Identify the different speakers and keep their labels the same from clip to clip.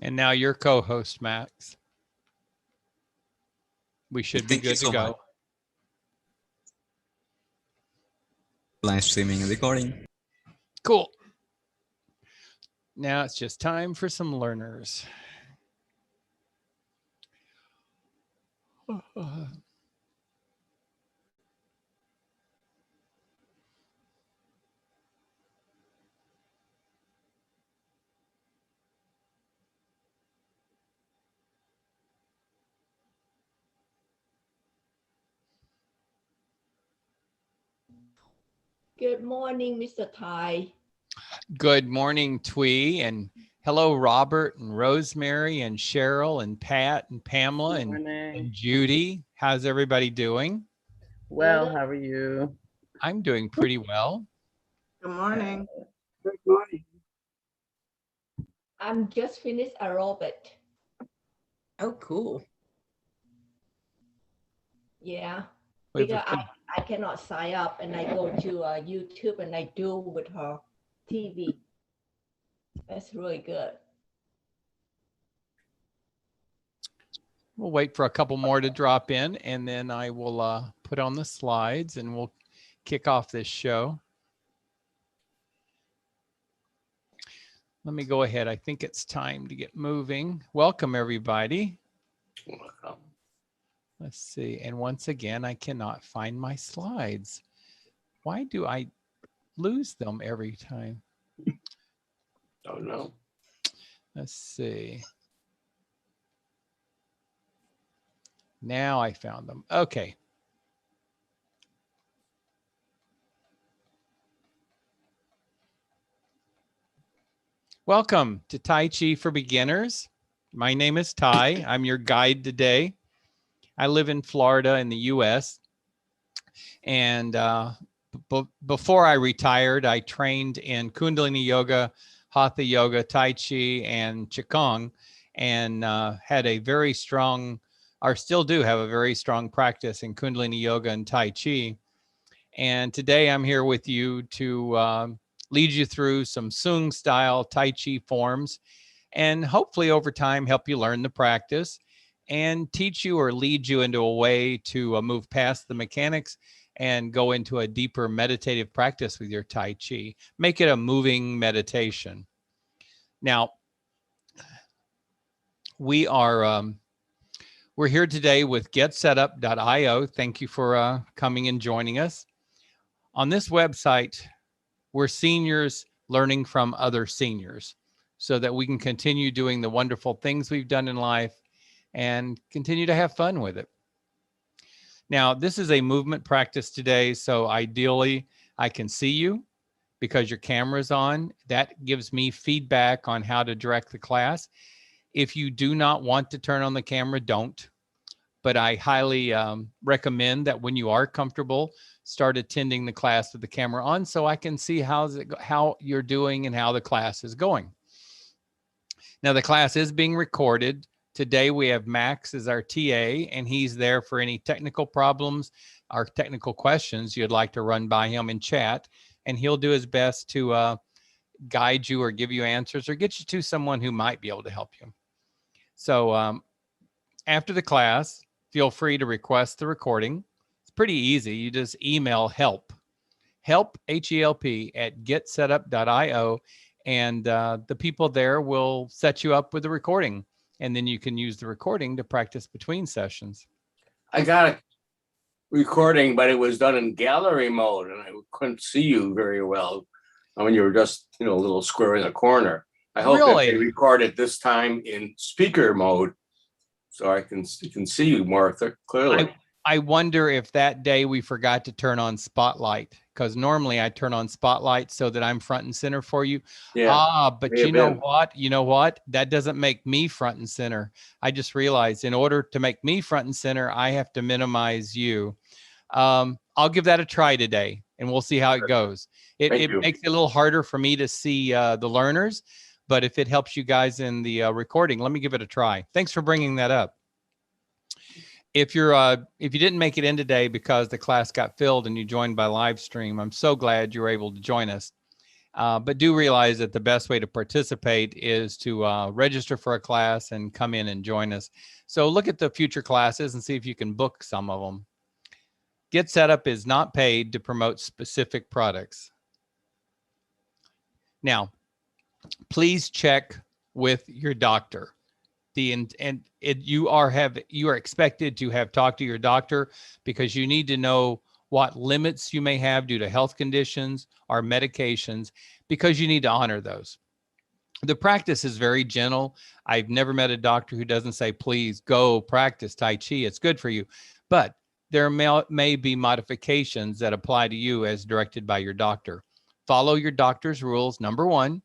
Speaker 1: And now your co-host, Max. We should be good to go.
Speaker 2: Live streaming and recording.
Speaker 1: Cool. Now it's just time for some learners.
Speaker 3: Good morning, Mr. Tai.
Speaker 1: Good morning, Twee, and hello, Robert and Rosemary and Cheryl and Pat and Pamela and Judy. How's everybody doing?
Speaker 4: Well, how are you?
Speaker 1: I'm doing pretty well.
Speaker 5: Good morning.
Speaker 6: Good morning.
Speaker 3: I'm just finished aerobic.
Speaker 4: Oh, cool.
Speaker 3: Yeah,
Speaker 1: We've
Speaker 3: because I cannot sign up and I go to YouTube and I do with her TV. That's really good.
Speaker 1: We'll wait for a couple more to drop in, and then I will put on the slides and we'll kick off this show. Let me go ahead. I think it's time to get moving. Welcome, everybody.
Speaker 6: Welcome.
Speaker 1: Let's see. And once again, I cannot find my slides. Why do I lose them every time?
Speaker 6: Don't know.
Speaker 1: Let's see. Now I found them. Okay. Welcome to Tai Chi for Beginners. My name is Tai. I'm your guide today. I live in Florida in the US. And before I retired, I trained in Kundalini Yoga, Hatha Yoga, Tai Chi, and Qigong, and had a very strong, or still do have a very strong practice in Kundalini Yoga and Tai Chi. And today I'm here with you to lead you through some Sung style Tai Chi forms, and hopefully over time help you learn the practice and teach you or lead you into a way to move past the mechanics and go into a deeper meditative practice with your Tai Chi. Make it a moving meditation. Now, we're here today with getsetup.io. Thank you for coming and joining us. On this website, we're seniors learning from other seniors so that we can continue doing the wonderful things we've done in life and continue to have fun with it. Now, this is a movement practice today, so ideally I can see you because your camera's on. That gives me feedback on how to direct the class. If you do not want to turn on the camera, don't. But I highly recommend that when you are comfortable, start attending the class with the camera on so I can see how you're doing and how the class is going. Now, the class is being recorded. Today, we have Max as our TA, and he's there for any technical problems or technical questions you'd like to run by him in chat, and he'll do his best to guide you or give you answers or get you to someone who might be able to help you. So after the class, feel free to request the recording. It's pretty easy. You just email help, H-E-L-P, at getsetup.io, and the people there will set you up with the recording. And then you can use the recording to practice between sessions.
Speaker 6: I got a recording, but it was done in gallery mode, and I couldn't see you very well. I mean, you were just, a little square in the corner. I hope that they record it this time in speaker mode, so I can see you more clearly.
Speaker 1: I wonder if that day we forgot to turn on Spotlight, because normally I turn on Spotlight so that I'm front and center for you.
Speaker 6: Yeah.
Speaker 1: But you know what? That doesn't make me front and center. I just realized in order to make me front and center, I have to minimize you. I'll give that a try today, and we'll see how it goes. It makes it a little harder for me to see the learners, but if it helps you guys in the recording, let me give it a try. Thanks for bringing that up. If you didn't make it in today because the class got filled and you joined by live stream, I'm so glad you were able to join us. But do realize that the best way to participate is to register for a class and come in and join us. So look at the future classes and see if you can book some of them. Get Set Up is not paid to promote specific products. Now, please check with your doctor. You are expected to have talked to your doctor because you need to know what limits you may have due to health conditions or medications, because you need to honor those. The practice is very gentle. I've never met a doctor who doesn't say, please go practice Tai Chi. It's good for you. But there may be modifications that apply to you as directed by your doctor. Follow your doctor's rules, number one.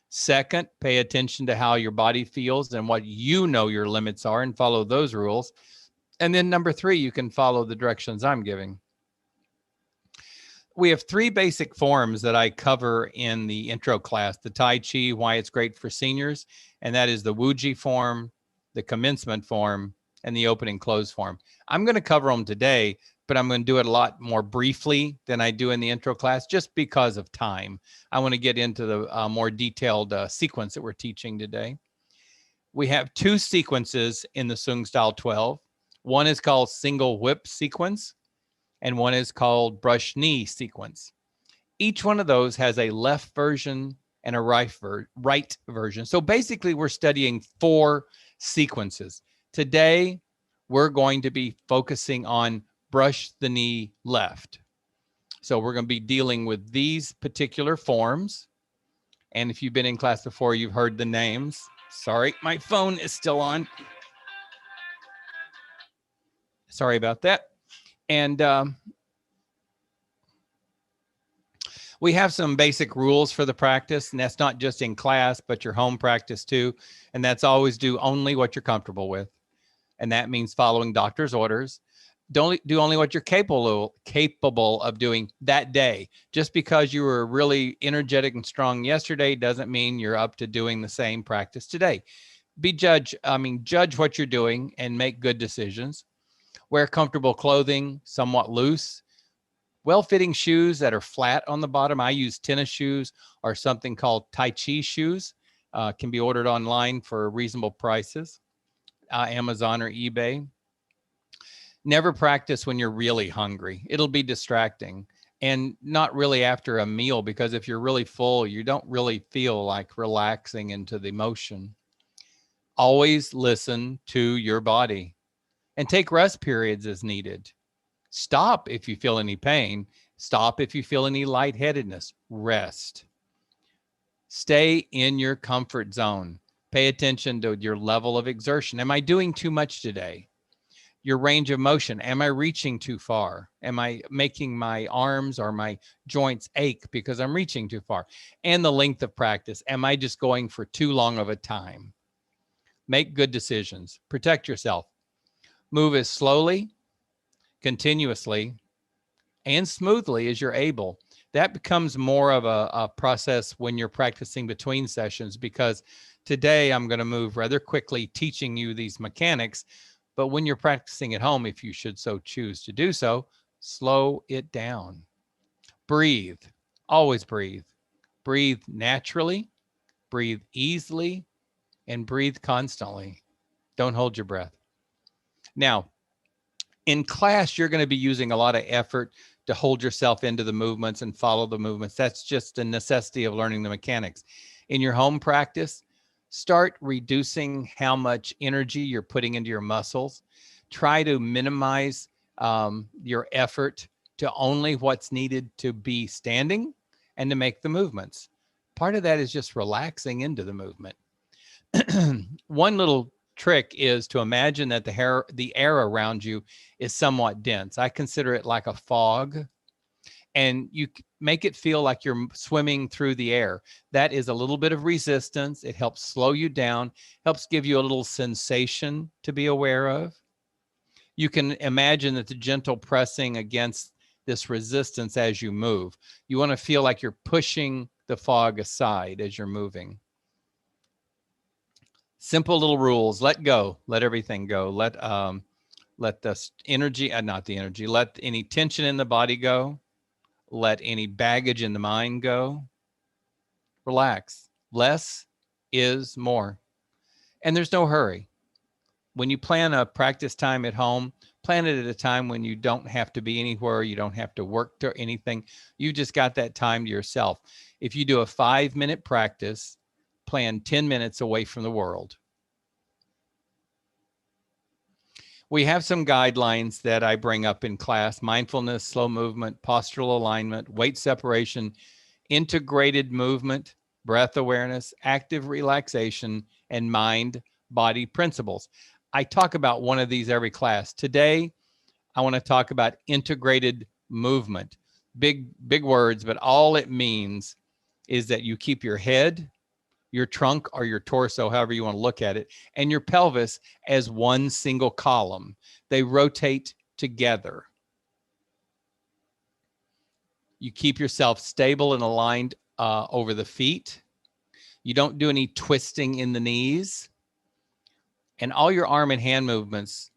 Speaker 1: Second, pay attention to how your body feels and what you know your limits are and follow those rules. And then number three, you can follow the directions I'm giving. We have three basic forms that I cover in the intro class: the Tai Chi, why it's great for seniors, and that is the Wuji form, the commencement form, and the open and close form. I'm going to cover them today, but I'm going to do it a lot more briefly than I do in the intro class just because of time. I want to get into the more detailed sequence that we're teaching today. We have two sequences in the Sung Style 12. One is called single whip sequence, and one is called brush knee sequence. Each one of those has a left version and a right version. So basically, we're studying 4 sequences. Today, we're going to be focusing on brush the knee left. So we're going to be dealing with these particular forms. And if you've been in class before, you've heard the names. Sorry, my phone is still on. Sorry about that. And we have some basic rules for the practice, and that's not just in class, but your home practice too. And that's always do only what you're comfortable with. And that means following doctor's orders. Don't do only what you're capable of doing that day. Just because you were really energetic and strong yesterday doesn't mean you're up to doing the same practice today. Judge what you're doing and make good decisions. Wear comfortable clothing, somewhat loose. Well-fitting shoes that are flat on the bottom. I use tennis shoes or something called Tai Chi shoes. Can be ordered online for reasonable prices, Amazon or eBay. Never practice when you're really hungry. It'll be distracting, and not really after a meal, because if you're really full, you don't really feel like relaxing into the motion. Always listen to your body and take rest periods as needed. Stop if you feel any pain. Stop if you feel any lightheadedness. Rest. Stay in your comfort zone. Pay attention to your level of exertion. Am I doing too much today? Your range of motion. Am I reaching too far? Am I making my arms or my joints ache because I'm reaching too far? And the length of practice. Am I just going for too long of a time? Make good decisions. Protect yourself. Move as slowly, continuously, and smoothly as you're able. That becomes more of a process when you're practicing between sessions, because today I'm going to move rather quickly teaching you these mechanics. But when you're practicing at home, if you should so choose to do so, slow it down. Breathe. Always breathe. Breathe naturally, breathe easily, and breathe constantly. Don't hold your breath. Now, in class, you're going to be using a lot of effort to hold yourself into the movements and follow the movements. That's just a necessity of learning the mechanics. In your home practice, start reducing how much energy you're putting into your muscles. Try to minimize your effort to only what's needed to be standing and to make the movements. Part of that is just relaxing into the movement. One little trick is to imagine that the air around you is somewhat dense. I consider it like a fog, and you make it feel like you're swimming through the air. That is a little bit of resistance. It helps slow you down, helps give you a little sensation to be aware of. You can imagine that the gentle pressing against this resistance as you move. You want to feel like you're pushing the fog aside as you're moving. Simple little rules. Let go. Let everything go. Let the energy, let any tension in the body go. Let any baggage in the mind go. Relax. Less is more. And there's no hurry. When you plan a practice time at home, plan it at a time when you don't have to be anywhere. You don't have to work to anything. You just got that time to yourself. If you do a 5-minute practice, plan 10 minutes away from the world. We have some guidelines that I bring up in class: mindfulness, slow movement, postural alignment, weight separation, integrated movement, breath awareness, active relaxation, and mind-body principles. I talk about one of these every class. Today, I want to talk about integrated movement. Big words, but all it means is that you keep your head, your trunk, or your torso, however you want to look at it, and your pelvis as one single column. They rotate together. You keep yourself stable and aligned over the feet. You don't do any twisting in the knees. And all your arm and hand movements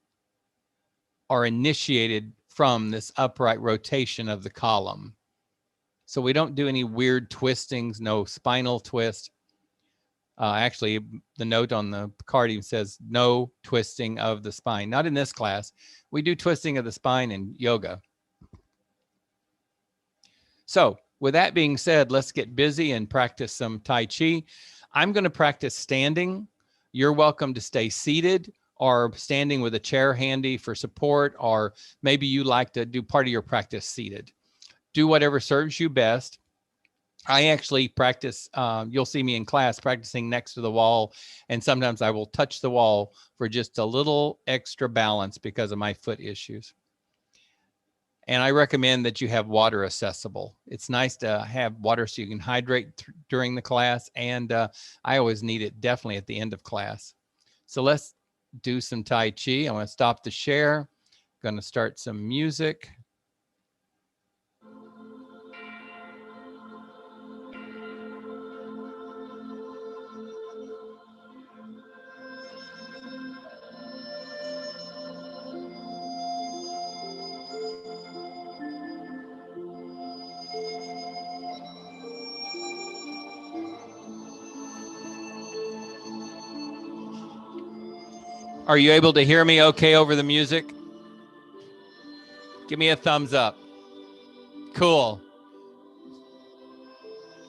Speaker 1: are initiated from this upright rotation of the column. So we don't do any weird twistings, no spinal twist. Actually, the note on the card even says no twisting of the spine. Not in this class. We do twisting of the spine in yoga. So with that being said, let's get busy and practice some Tai Chi. I'm going to practice standing. You're welcome to stay seated or standing with a chair handy for support, or maybe you like to do part of your practice seated. Do whatever serves you best. I actually practice, you'll see me in class practicing next to the wall, and sometimes I will touch the wall for just a little extra balance because of my foot issues. And I recommend that you have water accessible. It's nice to have water so you can hydrate during the class, and I always need it definitely at the end of class. So let's do some Tai Chi. I'm going to stop the share. Going to start some music. Are you able to hear me okay over the music? Give me a thumbs up. Cool.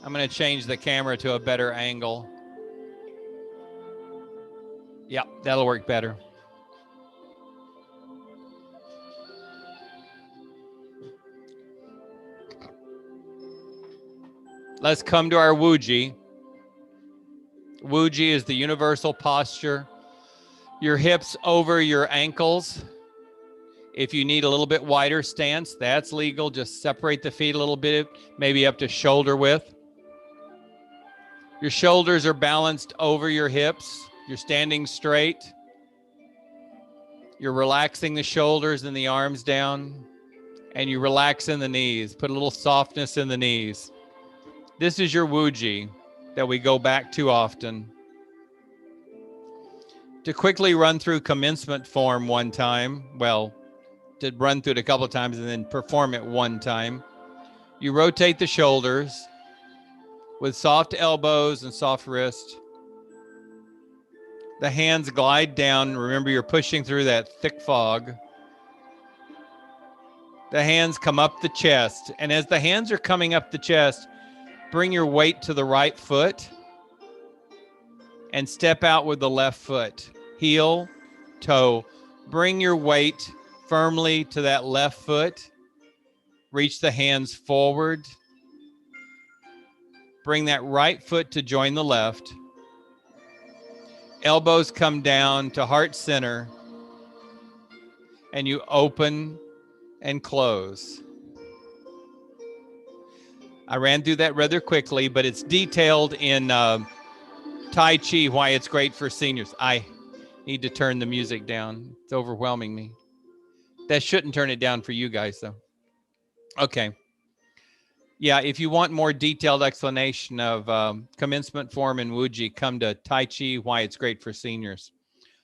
Speaker 1: I'm going to change the camera to a better angle. Yep, that'll work better. Let's come to our Wuji. Wuji is the universal posture. Your hips over your ankles. If you need a little bit wider stance, that's legal. Just separate the feet a little bit, maybe up to shoulder width. Your shoulders are balanced over your hips. You're standing straight. You're relaxing the shoulders and the arms down, and you relax in the knees. Put a little softness in the knees. This is your Wuji that we go back to often. To quickly run through commencement form one time, well, to run through it a couple of times and then perform it one time. You rotate the shoulders with soft elbows and soft wrist. The hands glide down. Remember, you're pushing through that thick fog. The hands come up the chest. And as the hands are coming up the chest, bring your weight to the right foot and step out with the left foot. Heel, toe. Bring your weight firmly to that left foot. Reach the hands forward. Bring that right foot to join the left. Elbows come down to heart center. And you open and close. I ran through that rather quickly, but it's detailed in Tai Chi, why it's great for seniors. I need to turn the music down. It's overwhelming me. That shouldn't turn it down for you guys, though. Okay. Yeah, if you want more detailed explanation of commencement form and Wuji, come to Tai Chi, why it's great for seniors.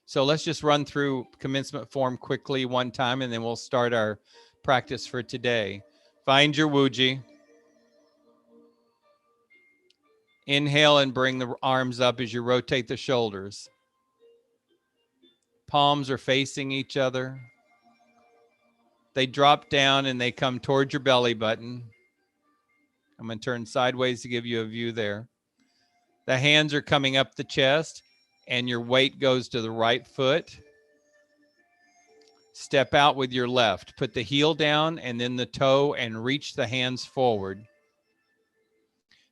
Speaker 1: So let's just run through commencement form quickly one time, and then we'll start our practice for today. Find your Wuji. Inhale and bring the arms up as you rotate the shoulders. Palms are facing each other. They drop down and they come towards your belly button. I'm going to turn sideways to give you a view there. The hands are coming up the chest and your weight goes to the right foot. Step out with your left. Put the heel down and then the toe and reach the hands forward.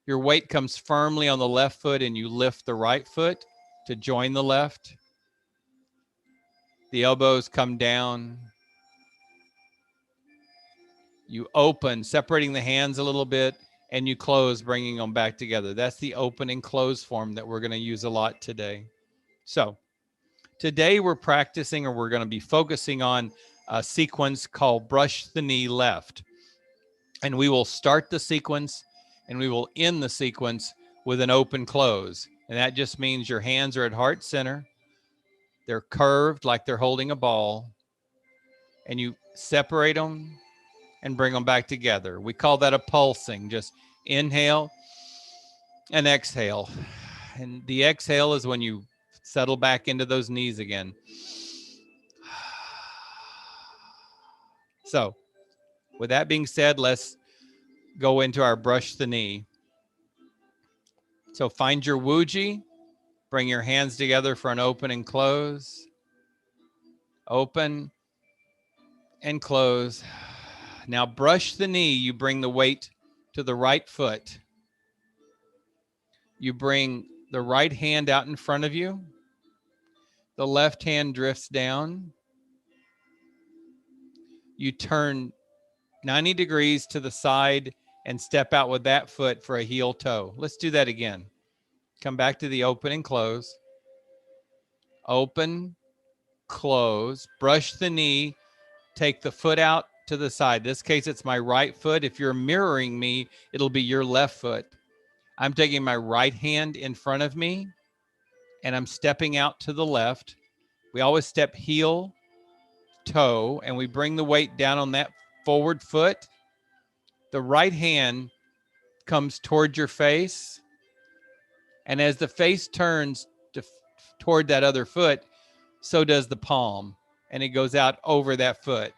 Speaker 1: Your weight comes firmly on the left foot and you lift the right foot to join the left. The elbows come down. You open, separating the hands a little bit, and you close, bringing them back together. That's the open and close form that we're going to use a lot today. So today we're practicing, or we're going to be focusing on a sequence called brush the knee left. And we will start the sequence and we will end the sequence with an open close. And that just means your hands are at heart center. They're curved like they're holding a ball. And you separate them and bring them back together. We call that a pulsing. Just inhale and exhale. And the exhale is when you settle back into those knees again. So with that being said, let's go into our brush the knee. So find your wuji. Bring your hands together for an open and close. Open and close. Now brush the knee. You bring the weight to the right foot. You bring the right hand out in front of you. The left hand drifts down. You turn 90 degrees to the side and step out with that foot for a heel toe. Let's do that again. Come back to the open and close. Open, close, brush the knee, take the foot out to the side. This case, it's my right foot. If you're mirroring me, it'll be your left foot. I'm taking my right hand in front of me and I'm stepping out to the left. We always step heel, toe, and we bring the weight down on that forward foot. The right hand comes toward your face. And as the face turns toward that other foot, so does the palm. And it goes out over that foot.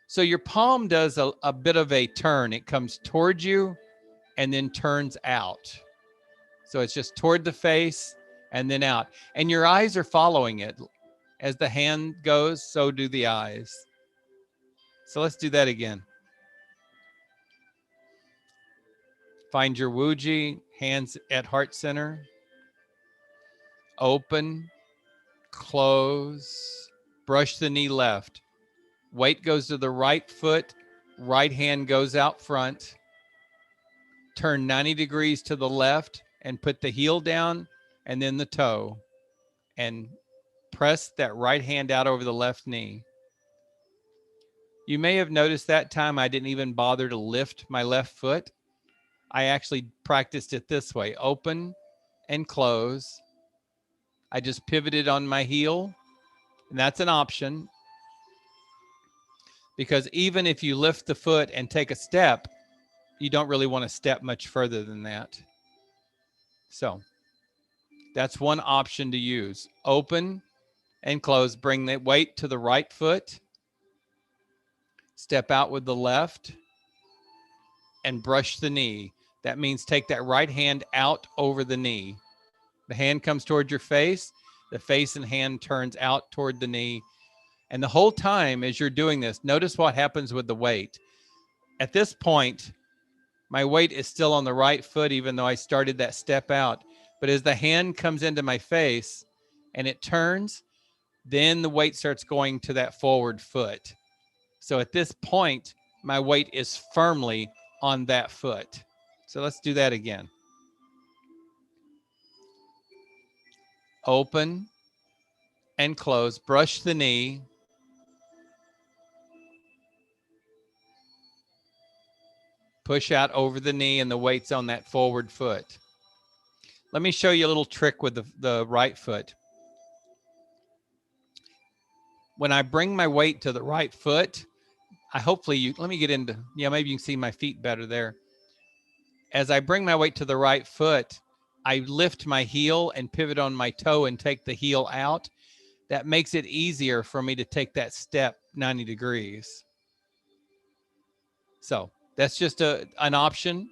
Speaker 1: So your palm does a bit of a turn. It comes towards you and then turns out. So it's just toward the face and then out. And your eyes are following it. As the hand goes, so do the eyes. So let's do that again. Find your wuji, hands at heart center. Open, close, brush the knee left. Weight goes to the right foot, right hand goes out front. Turn 90 degrees to the left and put the heel down and then the toe. And press that right hand out over the left knee. You may have noticed that time I didn't even bother to lift my left foot. I actually practiced it this way. Open and close. I just pivoted on my heel. And that's an option. Because even if you lift the foot and take a step, you don't really want to step much further than that. So that's one option to use. Open and close. Bring the weight to the right foot. Step out with the left and brush the knee. That means take that right hand out over the knee. The hand comes toward your face. The face and hand turns out toward the knee. And the whole time as you're doing this, notice what happens with the weight. At this point, my weight is still on the right foot, even though I started that step out. But as the hand comes into my face and it turns, then the weight starts going to that forward foot. So at this point, my weight is firmly on that foot. So let's do that again. Open and close. Brush the knee. Push out over the knee and the weight's on that forward foot. Let me show you a little trick with the right foot. When I bring my weight to the right foot, let me get into, maybe you can see my feet better there. As I bring my weight to the right foot, I lift my heel and pivot on my toe and take the heel out. That makes it easier for me to take that step 90 degrees. So that's just an option.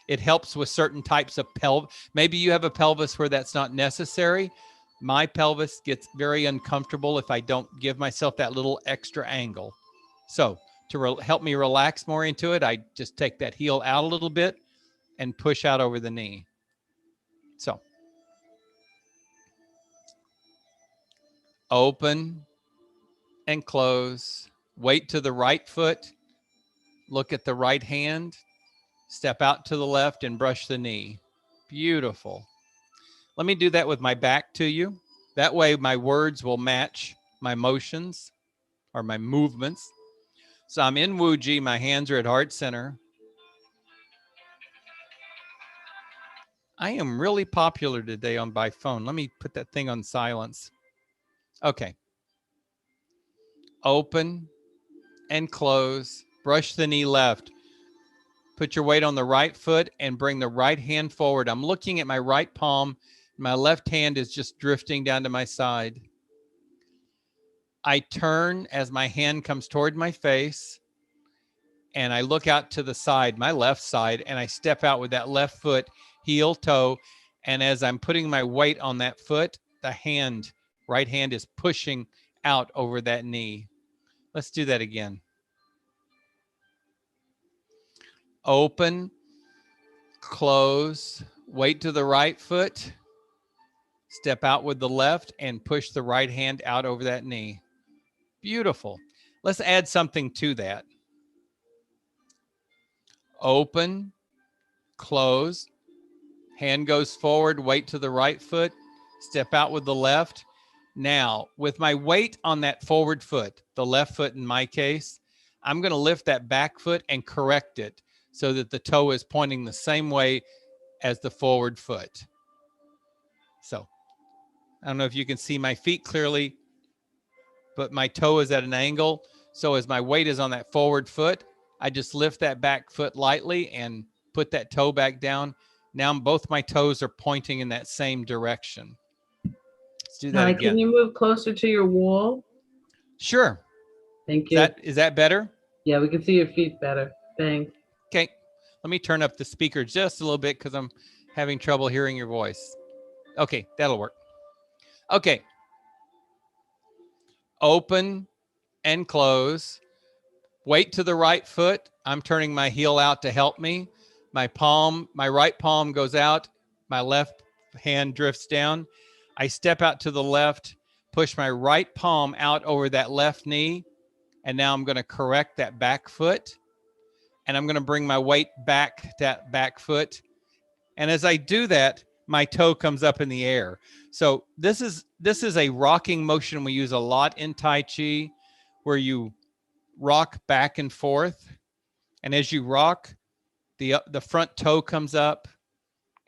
Speaker 1: It helps with certain types of pelvis. Maybe you have a pelvis where that's not necessary. My pelvis gets very uncomfortable if I don't give myself that little extra angle. So to help me relax more into it, I just take that heel out a little bit and push out over the knee. So open and close, weight to the right foot, look at the right hand, step out to the left and brush the knee. Beautiful. Let me do that with my back to you. That way my words will match my motions or my movements. So I'm in Wuji, my hands are at heart center. I am really popular today by phone. Let me put that thing on silence. Okay. Open and close. Brush the knee left. Put your weight on the right foot and bring the right hand forward. I'm looking at my right palm. My left hand is just drifting down to my side. I turn as my hand comes toward my face and I look out to the side, my left side, and I step out with that left foot, heel, toe. And as I'm putting my weight on that foot, the hand, right hand is pushing out over that knee. Let's do that again. Open, close, weight to the right foot, step out with the left and push the right hand out over that knee. Beautiful. Let's add something to that. Open, close, hand goes forward, weight to the right foot, step out with the left. Now, with my weight on that forward foot, the left foot in my case, I'm going to lift that back foot and correct it so that the toe is pointing the same way as the forward foot. So, I don't know if you can see my feet clearly, but my toe is at an angle. So as my weight is on that forward foot, I just lift that back foot lightly and put that toe back down. Now both my toes are pointing in that same direction. Let's do that
Speaker 4: Hi,
Speaker 1: again.
Speaker 4: can you move closer to your wall?
Speaker 1: Sure.
Speaker 4: Thank you.
Speaker 1: Is that better?
Speaker 4: Yeah, we can see your feet better. Thanks.
Speaker 1: Okay. Let me turn up the speaker just a little bit because I'm having trouble hearing your voice. Okay, that'll work. Okay. Open and close. Weight to the right foot. I'm turning my heel out to help me. My right palm goes out. My left hand drifts down. I step out to the left, push my right palm out over that left knee. And now I'm going to correct that back foot. And I'm going to bring my weight back to that back foot. And as I do that, my toe comes up in the air. So this is a rocking motion we use a lot in Tai Chi, where you rock back and forth. And as you rock, the front toe comes up.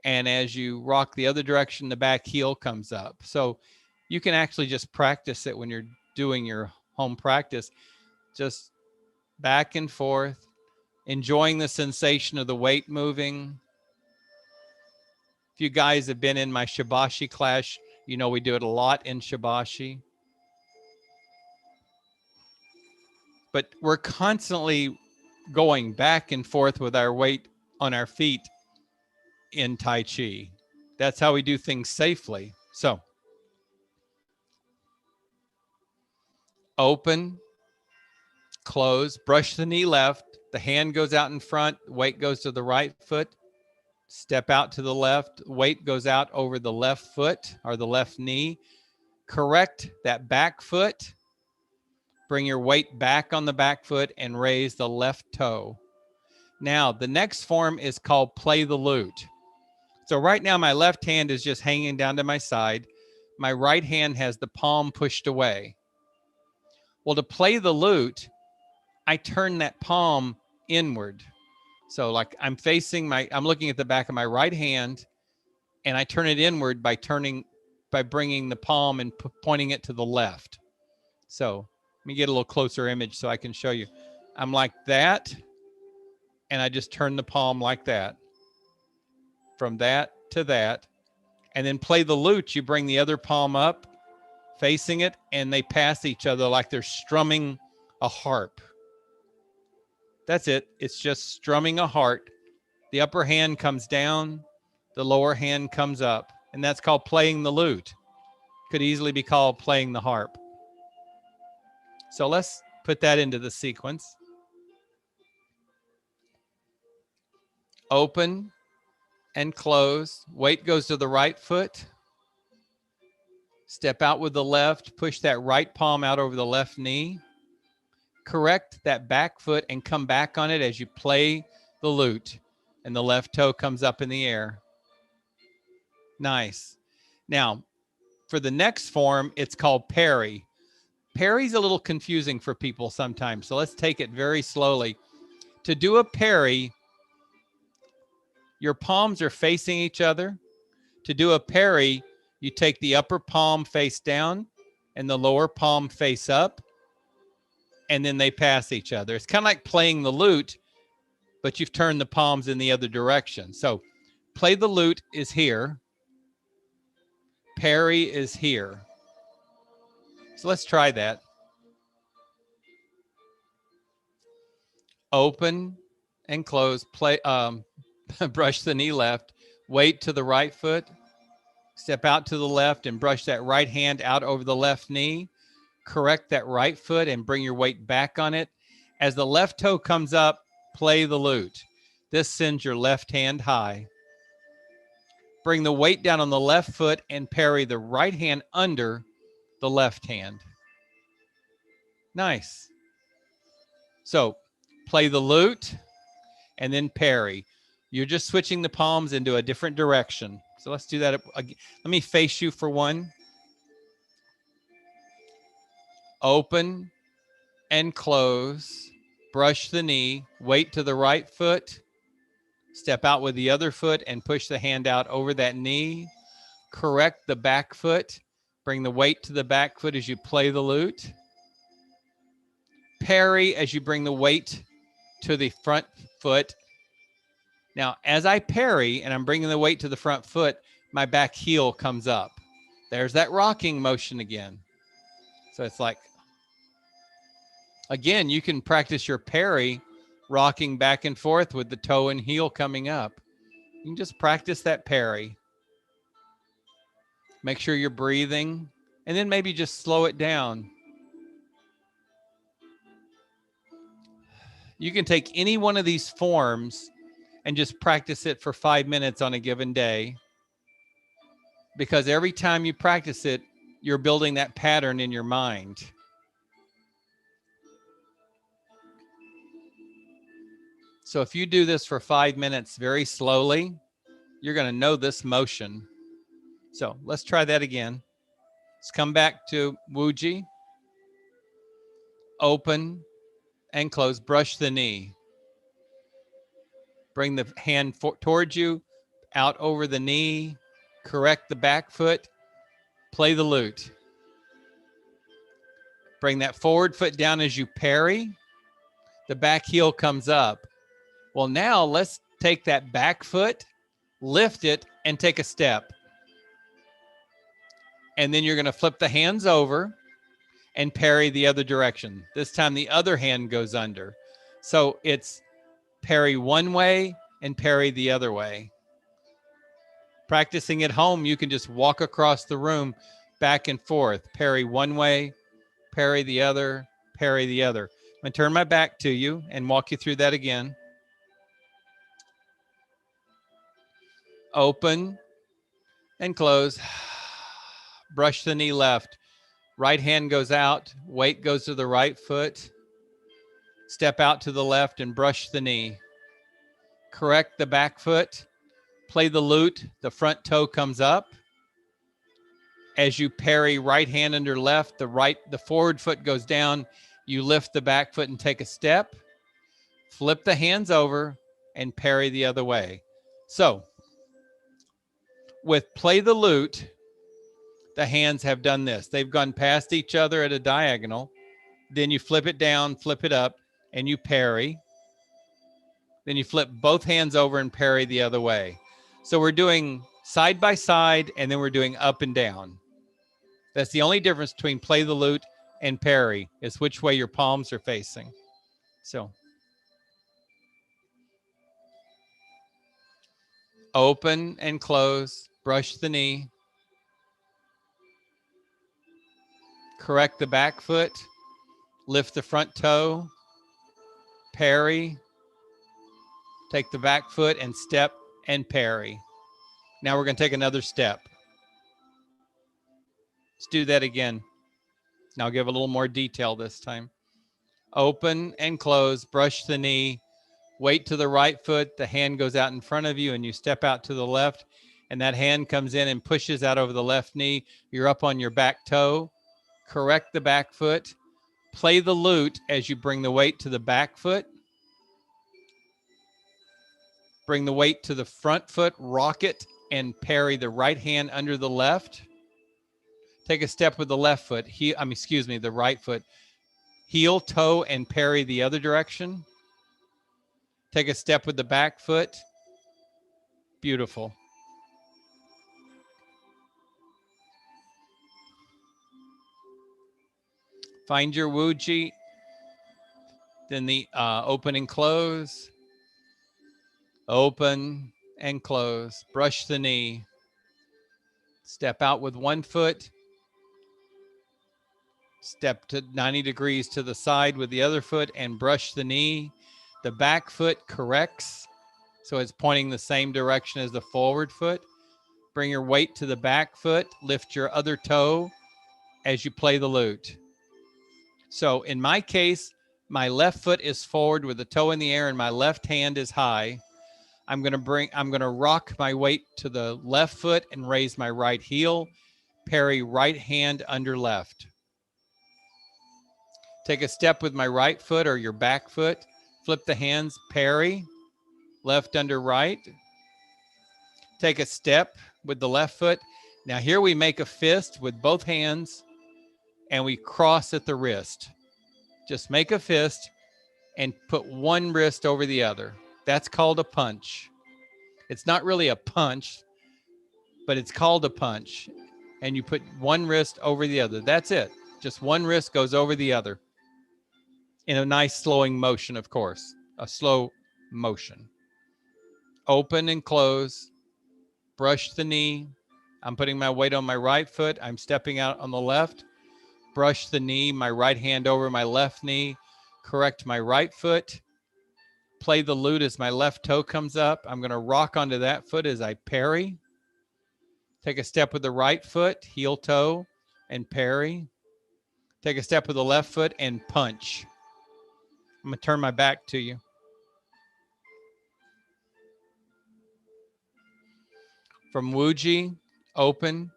Speaker 1: And as you rock the other direction, the back heel comes up. So you can actually just practice it when you're doing your home practice. Just back and forth, enjoying the sensation of the weight moving. If you guys have been in my Shibashi class, you know we do it a lot in Shibashi. But we're constantly going back and forth with our weight on our feet in Tai Chi. That's how we do things safely. So, open, close, brush the knee left, the hand goes out in front, weight goes to the right foot, step out to the left, weight goes out over the left foot or the left knee, correct that back foot, bring your weight back on the back foot and raise the left toe. Now, the next form is called play the lute. So right now, my left hand is just hanging down to my side. My right hand has the palm pushed away. Well, to play the lute, I turn that palm inward. So like I'm looking at the back of my right hand and I turn it inward by bringing the palm and pointing it to the left. So let me get a little closer image so I can show you. I'm like that. And I just turn the palm like that. from that to that. And then play the lute. You bring the other palm up, facing it, and they pass each other like they're strumming a harp. That's it. It's just strumming a harp. The upper hand comes down, the lower hand comes up, and that's called playing the lute. Could easily be called playing the harp. So let's put that into the sequence. Open and close. Weight goes to the right foot. Step out with the left. Push that right palm out over the left knee. Correct that back foot and come back on it as you play the lute. And the left toe comes up in the air. Nice. Now, for the next form, it's called parry. Parry's a little confusing for people sometimes, so let's take it very slowly. To do a parry, your palms are facing each other. To do a parry, you take the upper palm face down and the lower palm face up, and then they pass each other. It's kind of like playing the lute, but you've turned the palms in the other direction. So play the lute is here. Parry is here. So let's try that. Open and close. Play. Brush the knee left. Weight to the right foot. Step out to the left and brush that right hand out over the left knee. Correct that right foot and bring your weight back on it. As the left toe comes up, play the lute. This sends your left hand high. Bring the weight down on the left foot and parry the right hand under the left hand. Nice. So play the lute and then parry. You're just switching the palms into a different direction. So let's do that again. Let me face you for one. Open and close. Brush the knee. Weight to the right foot. Step out with the other foot and push the hand out over that knee. Correct the back foot. Bring the weight to the back foot as you play the lute. Parry as you bring the weight to the front foot. Now, as I parry and I'm bringing the weight to the front foot, my back heel comes up. There's that rocking motion again. So it's like, again, you can practice your parry rocking back and forth with the toe and heel coming up. You can just practice that parry. Make sure you're breathing, and then maybe just slow it down. You can take any one of these forms and just practice it for 5 minutes on a given day, because every time you practice it, you're building that pattern in your mind. So if you do this for 5 minutes very slowly, you're going to know this motion. So let's try that again. Let's come back to Wuji. Open and close. Brush the knee. Bring the hand towards you, out over the knee. Correct the back foot. Play the lute. Bring that forward foot down as you parry. The back heel comes up. Well, now let's take that back foot, lift it, and take a step. And then you're going to flip the hands over and parry the other direction. This time the other hand goes under. So it's parry one way and parry the other way. Practicing at home, you can just walk across the room back and forth. Parry one way, parry the other, parry the other. I'm going to turn my back to you and walk you through that again. Open and close. Brush the knee left. Right hand goes out. Weight goes to the right foot. Step out to the left and brush the knee. Correct the back foot. Play the lute. The front toe comes up. As you parry right hand under left, the forward foot goes down. You lift the back foot and take a step. Flip the hands over and parry the other way. So with play the lute, the hands have done this. They've gone past each other at a diagonal. Then you flip it down, flip it up, and you parry. Then you flip both hands over and parry the other way. So we're doing side by side, and then we're doing up and down. That's the only difference between play the lute and parry, is which way your palms are facing. So open and close, brush the knee, correct the back foot, lift the front toe, parry, take the back foot and step and parry. Now we're going to take another step. Let's do that again. Now I'll give a little more detail this time. Open and close, brush the knee, weight to the right foot, the hand goes out in front of you and you step out to the left, and that hand comes in and pushes out over the left knee. You're up on your back toe. Correct the back foot. Play the lute as you bring the weight to the back foot. Bring the weight to the front foot, rock it, and parry the right hand under the left. Take a step with the left foot, the right foot. Heel, toe, and parry the other direction. Take a step with the back foot. Beautiful. Find your wuji. Then the open and close. Open and close. Brush the knee. Step out with one foot. Step to 90 degrees to the side with the other foot and brush the knee. The back foot corrects, so it's pointing the same direction as the forward foot. Bring your weight to the back foot. Lift your other toe as you play the lute. So in my case, my left foot is forward with the toe in the air and my left hand is high. I'm going to rock my weight to the left foot and raise my right heel. Parry right hand under left. Take a step with my right foot or your back foot. Flip the hands, parry, left under right. Take a step with the left foot. Now here we make a fist with both hands and we cross at the wrist. Just make a fist and put one wrist over the other. That's called a punch. It's not really a punch, but it's called a punch. And you put one wrist over the other. That's it. Just one wrist goes over the other. In a nice slowing motion, of course, a slow motion. Open and close, brush the knee. I'm putting my weight on my right foot. I'm stepping out on the left. Brush the knee, my right hand over my left knee. Correct my right foot. Play the lute as my left toe comes up. I'm going to rock onto that foot as I parry. Take a step with the right foot, heel toe, and parry. Take a step with the left foot and punch. I'm going to turn my back to you. From wuji, open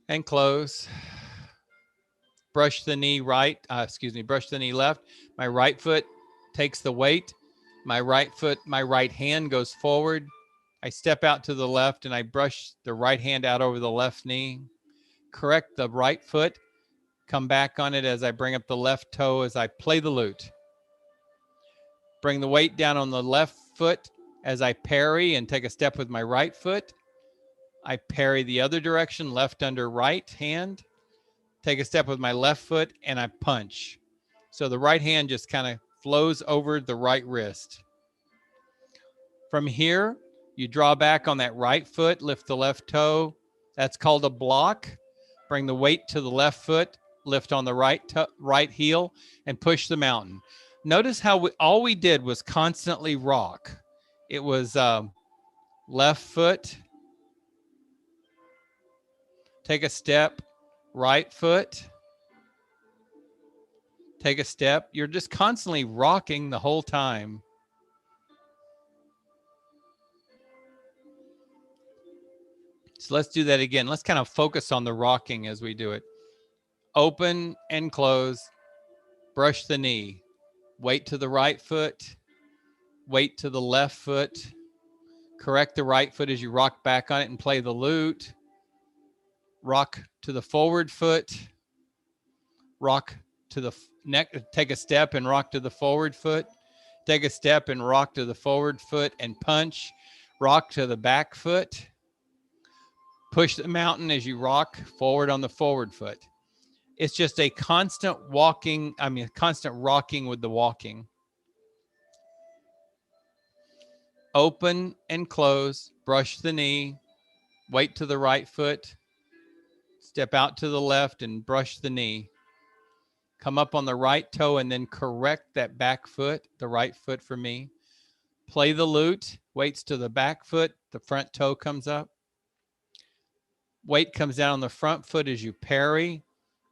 Speaker 1: and close. Brush the knee brush the knee left. My right foot takes the weight. My right hand goes forward. I step out to the left and I brush the right hand out over the left knee. Correct the right foot. Come back on it as I bring up the left toe as I play the lute. Bring the weight down on the left foot as I parry and take a step with my right foot. I parry the other direction, left under right hand. Take a step with my left foot and I punch. So the right hand just kind of flows over the right wrist. From here, you draw back on that right foot, lift the left toe. That's called a block. Bring the weight to the left foot, lift on the right heel, and push the mountain. Notice how all we did was constantly rock. It was left foot, take a step, right foot, take a step. You're just constantly rocking the whole time. So let's do that again. Let's kind of focus on the rocking as we do it. Open and close, brush the knee. Weight to the right foot, weight to the left foot. Correct the right foot as you rock back on it and play the lute. Rock to the forward foot. Rock to the neck. Take a step and rock to the forward foot. Take a step and rock to the forward foot and punch. rock to the back foot, push the mountain as you rock forward on the forward foot. It's just a constant constant rocking with the walking. Open and close, brush the knee, weight to the right foot, step out to the left and brush the knee. Come up on the right toe and then correct that back foot, the right foot for me. Play the lute, weights to the back foot, the front toe comes up. Weight comes down on the front foot as you parry.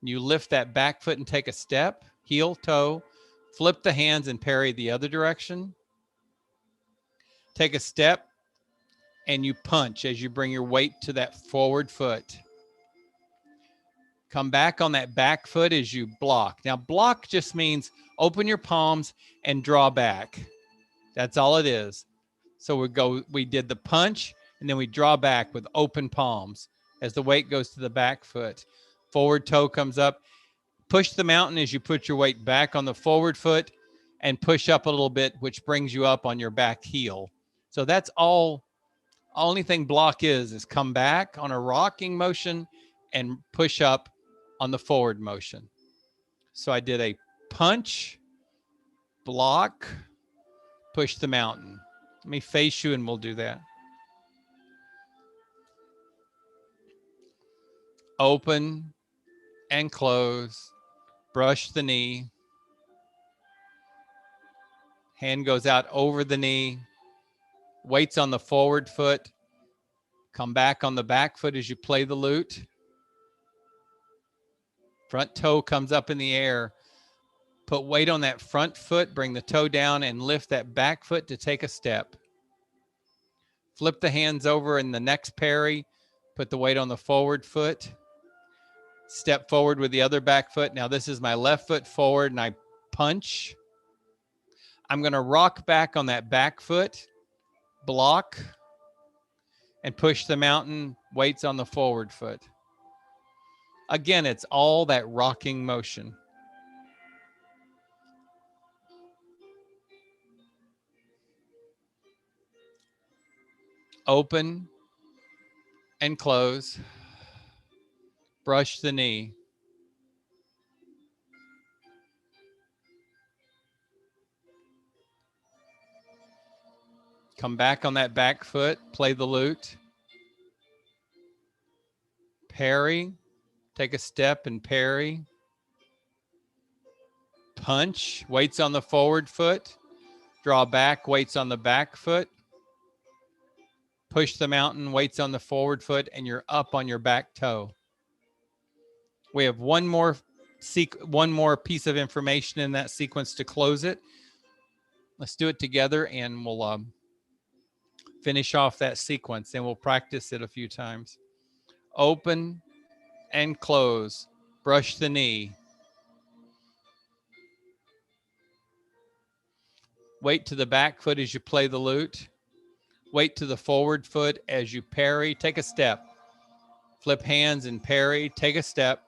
Speaker 1: You lift that back foot and take a step, heel, toe, flip the hands and parry the other direction. Take a step and you punch as you bring your weight to that forward foot. Come back on that back foot as you block. Now, block just means open your palms and draw back. That's all it is. So we did the punch and then we draw back with open palms as the weight goes to the back foot. Forward toe comes up. Push the mountain as you put your weight back on the forward foot and push up a little bit, which brings you up on your back heel. So that's all. Only thing block is come back on a rocking motion and push up on the forward motion. So I did a punch, block, push the mountain. Let me face you and we'll do that. Open and close, brush the knee. Hand goes out over the knee. Weights on the forward foot. Come back on the back foot as you play the lute. Front toe comes up in the air. Put weight on that front foot, bring the toe down and lift that back foot to take a step. Flip the hands over in the next parry. Put the weight on the forward foot. Step forward with the other back foot. Now this is my left foot forward and I punch. I'm going to rock back on that back foot, block, and push the mountain, weights on the forward foot. Again, it's all that rocking motion. Open and close. Brush the knee. Come back on that back foot, play the lute. Parry, take a step and parry. Punch, weights on the forward foot. Draw back, weights on the back foot. Push the mountain, weights on the forward foot, and you're up on your back toe. We have one more piece of information in that sequence to close it. Let's do it together and we'll finish off that sequence and we'll practice it a few times. Open and close. Brush the knee. Weight to the back foot as you play the lute. Weight to the forward foot as you parry. Take a step. Flip hands and parry. Take a step.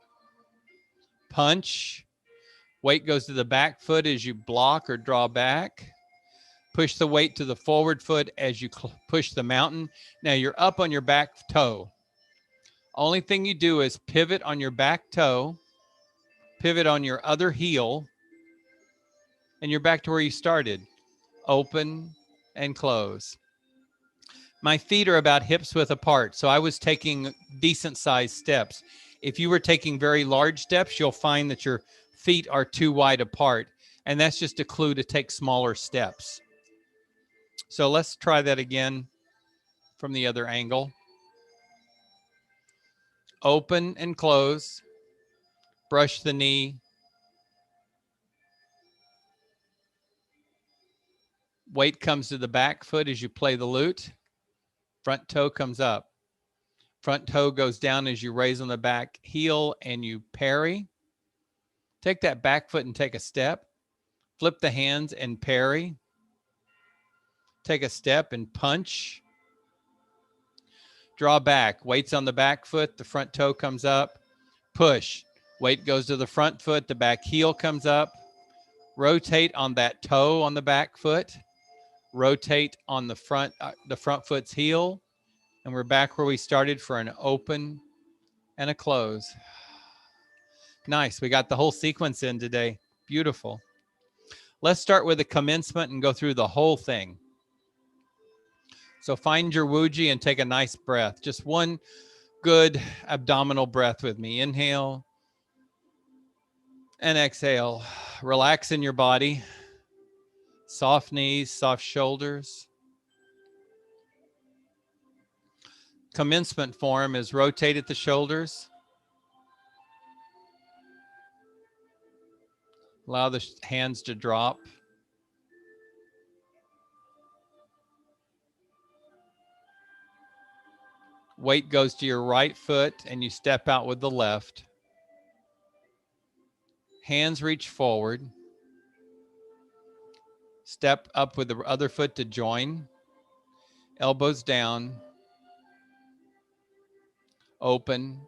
Speaker 1: Punch. Weight goes to the back foot as you block or draw back. Push the weight to the forward foot as you push the mountain. Now you're up on your back toe. Only thing you do is pivot on your back toe, pivot on your other heel, and you're back to where you started. Open and close. My feet are about hips width apart, so I was taking decent sized steps. If you were taking very large steps, you'll find that your feet are too wide apart, and that's just a clue to take smaller steps. So let's try that again from the other angle. Open and close. Brush the knee. Weight comes to the back foot as you play the lute. Front toe comes up. Front toe goes down as you raise on the back heel and you parry. Take that back foot and take a step. Flip the hands and parry. Take a step and punch. Draw back. Weight's on the back foot. The front toe comes up. Push. Weight goes to the front foot. The back heel comes up. Rotate on that toe on the back foot. rotate on the front foot's heel, and we're back where we started for an open and a close. Nice. We got the whole sequence in today. Beautiful. Let's start with a commencement and go through the whole thing. So find your Wuji and take a nice breath. Just one good abdominal breath with me. Inhale and exhale. Relax in your body. Soft knees, soft shoulders. Commencement form is rotate at the shoulders. Allow the hands to drop. Weight goes to your right foot and you step out with the left. Hands reach forward. Step up with the other foot to join. Elbows down. Open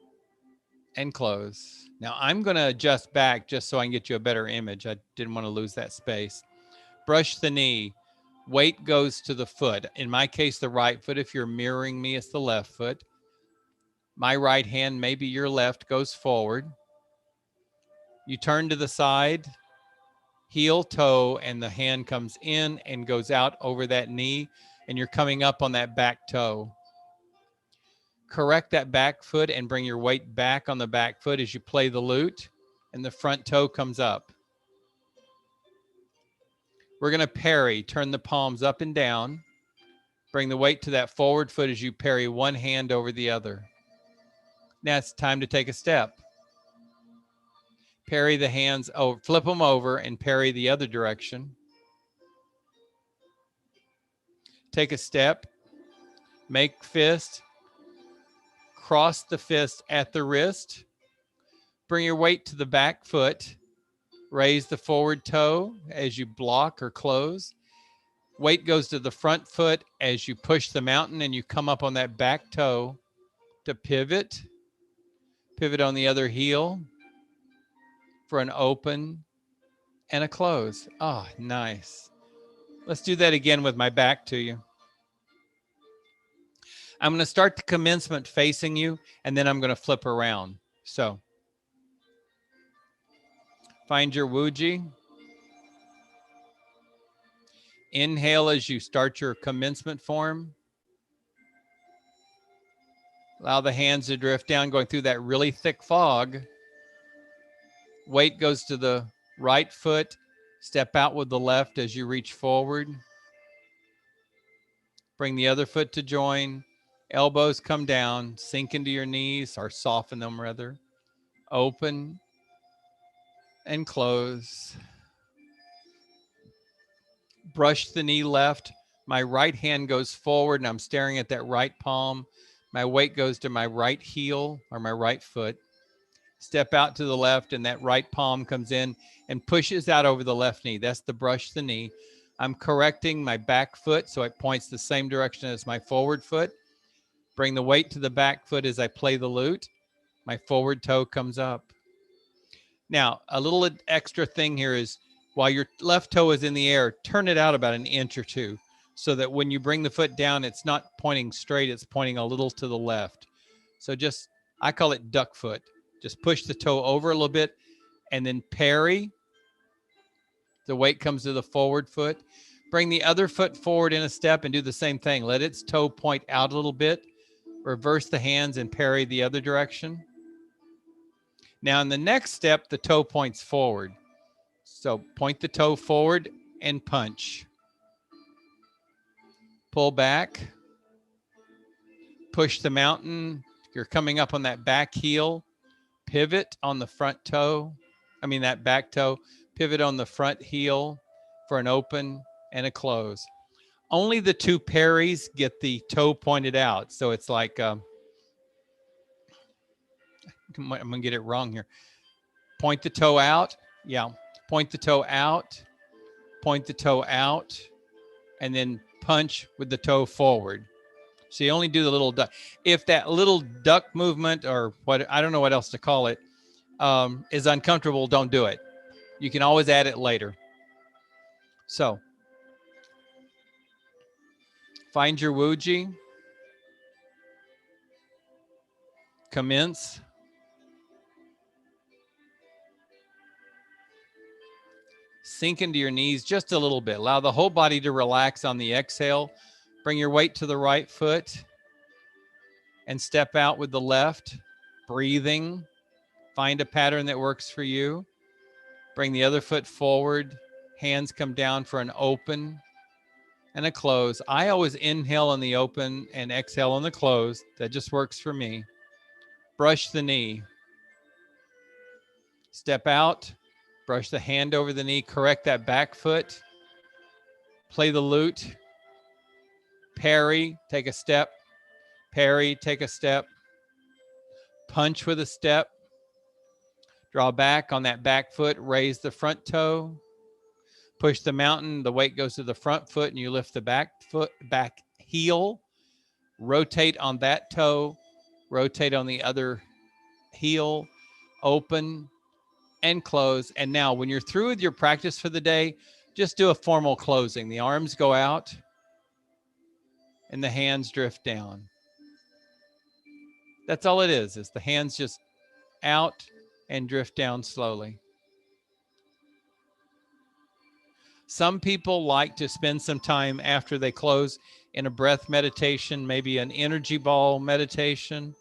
Speaker 1: and close. Now I'm going to adjust back just so I can get you a better image. I didn't want to lose that space. Brush the knee. Weight goes to the foot. In my case, the right foot. If you're mirroring me, it's the left foot. My right hand, maybe your left, goes forward. You turn to the side, heel, toe, and the hand comes in and goes out over that knee, and you're coming up on that back toe. Correct that back foot and bring your weight back on the back foot as you play the lute, and the front toe comes up. We're going to parry. Turn the palms up and down. Bring the weight to that forward foot as you parry one hand over the other. Now it's time to take a step. Parry the hands over, flip them over and parry the other direction. Take a step. Make fist. Cross the fist at the wrist. Bring your weight to the back foot. Raise the forward toe as you block or close. Weight goes to the front foot as you push the mountain and you come up on that back toe to pivot. Pivot on the other heel for an open and a close. Oh, nice. Let's do that again with my back to you. I'm going to start the commencement facing you, and then I'm going to flip around. So find your Wuji. Inhale as you start your commencement form. Allow the hands to drift down, going through that really thick fog. Weight goes to the right foot. Step out with the left as you reach forward. Bring the other foot to join. Elbows come down, sink into your knees, or soften them rather. Open and close. Brush the knee left. My right hand goes forward and I'm staring at that right palm. My weight goes to my right heel or my right foot. Step out to the left and that right palm comes in and pushes out over the left knee. That's the brush the knee. I'm correcting my back foot so it points the same direction as my forward foot. Bring the weight to the back foot as I play the lute. My forward toe comes up. Now, a little extra thing here is while your left toe is in the air, turn it out about an inch or two so that when you bring the foot down, it's not pointing straight, it's pointing a little to the left. So just, I call it duck foot. Just push the toe over a little bit and then parry. The weight comes to the forward foot. Bring the other foot forward in a step and do the same thing. Let its toe point out a little bit. Reverse the hands and parry the other direction. Now in the next step, the toe points forward. So point the toe forward and punch. Pull back. Push the mountain. You're coming up on that back heel. Pivot on the front toe. That back toe. Pivot on the front heel for an open and a close. Only the two parries get the toe pointed out. So it's like, I'm going to get it wrong here. Point the toe out. Yeah. Point the toe out. Point the toe out. And then punch with the toe forward. So you only do the little duck. If that little duck movement or what, I don't know what else to call it, is uncomfortable, don't do it. You can always add it later. So Find your Wuji. Commence. Sink into your knees just a little bit. Allow the whole body to relax on the exhale. Bring your weight to the right foot and step out with the left. Breathing. Find a pattern that works for you. Bring the other foot forward. Hands come down for an open and a close. I always inhale on the open and exhale on the close. That just works for me. Brush the knee. Step out. Brush the hand over the knee. Correct that back foot. Play the lute. Parry. Take a step. Parry. Take a step. Punch with a step. Draw back on that back foot. Raise the front toe. Push the mountain. The weight goes to the front foot and you lift the back foot, back heel. Rotate on that toe. Rotate on the other heel. Open and close. And now when you're through with your practice for the day, just do a formal closing. The arms go out and the hands drift down. That's all it is the hands just out and drift down slowly. Some people like to spend some time after they close in a breath meditation, maybe an energy ball meditation.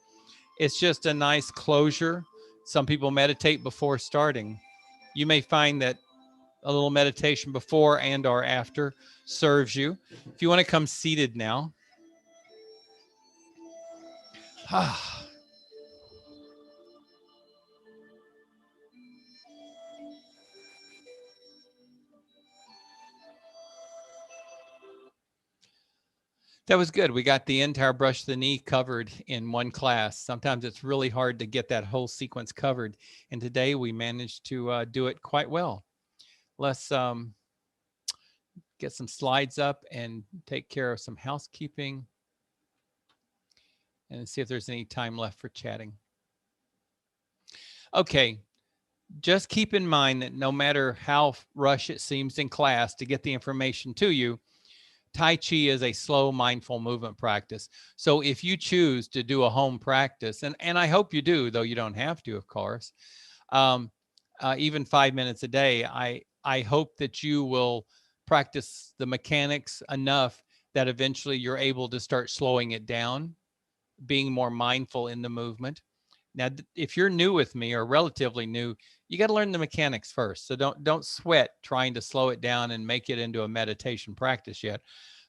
Speaker 1: It's just a nice closure. Some people meditate before starting. You may find that a little meditation before and or after serves you. If you want to come seated now. That was good. We got the entire brush the knee covered in one class. Sometimes it's really hard to get that whole sequence covered. And today we managed to do it quite well. Let's get some slides up and take care of some housekeeping and see if there's any time left for chatting. Okay, just keep in mind that no matter how rushed it seems in class to get the information to you, Tai Chi is a slow, mindful movement practice. So if you choose to do a home practice, and I hope you do, though you don't have to, of course, even 5 minutes a day, I hope that you will practice the mechanics enough that eventually you're able to start slowing it down, being more mindful in the movement. Now, if you're new with me or relatively new, you got to learn the mechanics first. So don't sweat trying to slow it down and make it into a meditation practice yet,